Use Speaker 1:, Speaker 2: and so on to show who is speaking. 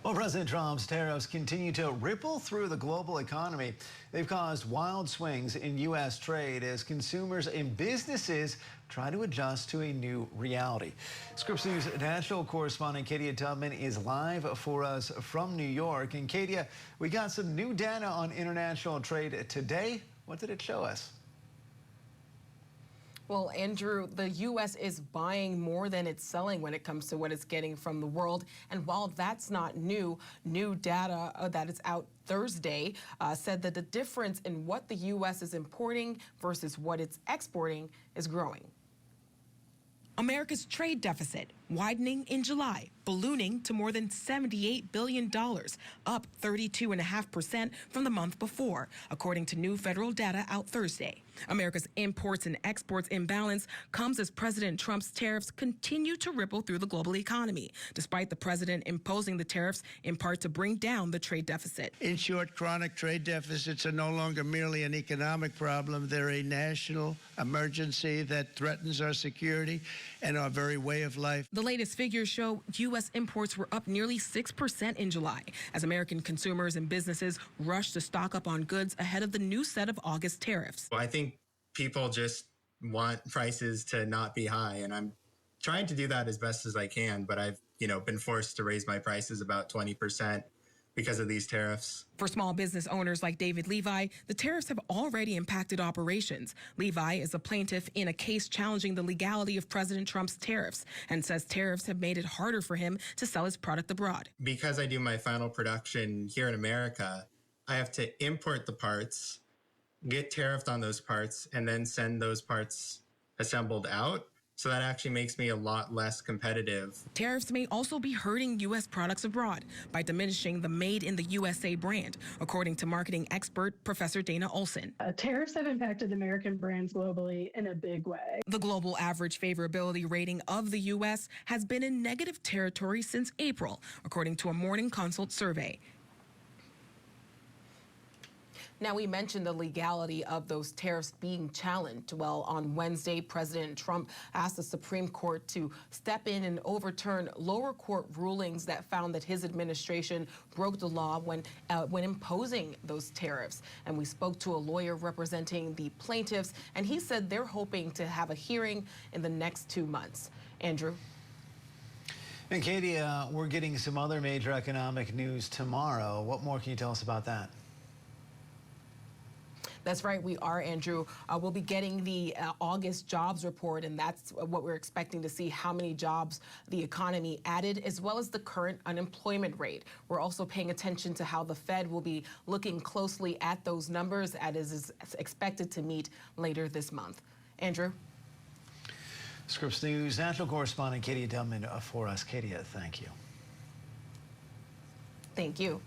Speaker 1: Well, President Trump's tariffs continue to ripple through the global economy. They've caused wild swings in U.S. trade as consumers and businesses try to adjust to a new reality. Scripps News national correspondent Katia Tubman is live for us from New York. And Katia, we got some new data on international trade today. What did it show us?
Speaker 2: Well, Andrew, the U.S. is buying more than it's selling when it comes to what it's getting from the world. And while that's not new data that is out Thursday said that the difference in what the U.S. is importing versus what it's exporting is growing. America's trade deficit widening in July, ballooning to more than $78 billion, up 32.5% from the month before, according to new federal data out Thursday. America's imports and exports imbalance comes as President Trump's tariffs continue to ripple through the global economy, despite the president imposing the tariffs in part to bring down the trade deficit.
Speaker 3: In short, chronic trade deficits are no longer merely an economic problem. They're a national emergency that threatens our security and our very way of life.
Speaker 2: The latest figures show U.S. imports were up nearly 6% in July as American consumers and businesses rushed to stock up on goods ahead of the new set of August tariffs.
Speaker 4: Well, I think people just want prices to not be high, and I'm trying to do that as best as I can, but I've been forced to raise my prices about 20% because of these tariffs.
Speaker 2: For small business owners like David Levi, the tariffs have already impacted operations. Levi is a plaintiff in a case challenging the legality of President Trump's tariffs and says tariffs have made it harder for him to sell his product abroad.
Speaker 4: Because I do my final production here in America, I have to import the parts, get tariffed on those parts, and then send those parts assembled out. So that actually makes me a lot less competitive.
Speaker 2: Tariffs may also be hurting U.S. products abroad by diminishing the Made in the USA brand, according to marketing expert Professor Dana Olson.
Speaker 5: Tariffs have impacted American brands globally in a big way.
Speaker 2: The global average favorability rating of the U.S. has been in negative territory since April, according to a Morning Consult survey. Now, we mentioned the legality of those tariffs being challenged. Well, on Wednesday, President Trump asked the Supreme Court to step in and overturn lower court rulings that found that his administration broke the law when imposing those tariffs. And we spoke to a lawyer representing the plaintiffs, and he said they're hoping to have a hearing in the next 2 months. Andrew?
Speaker 1: And Katie, we're getting some other major economic news tomorrow. What more can you tell us about that?
Speaker 2: That's right, we are, Andrew. We'll be getting the August jobs report, and that's what we're expecting to see, how many jobs the economy added, as well as the current unemployment rate. We're also paying attention to how the Fed will be looking closely at those numbers as is expected to meet later this month. Andrew?
Speaker 1: Scripps News national correspondent Katia Tubman for us. Katia, thank you.
Speaker 2: Thank you.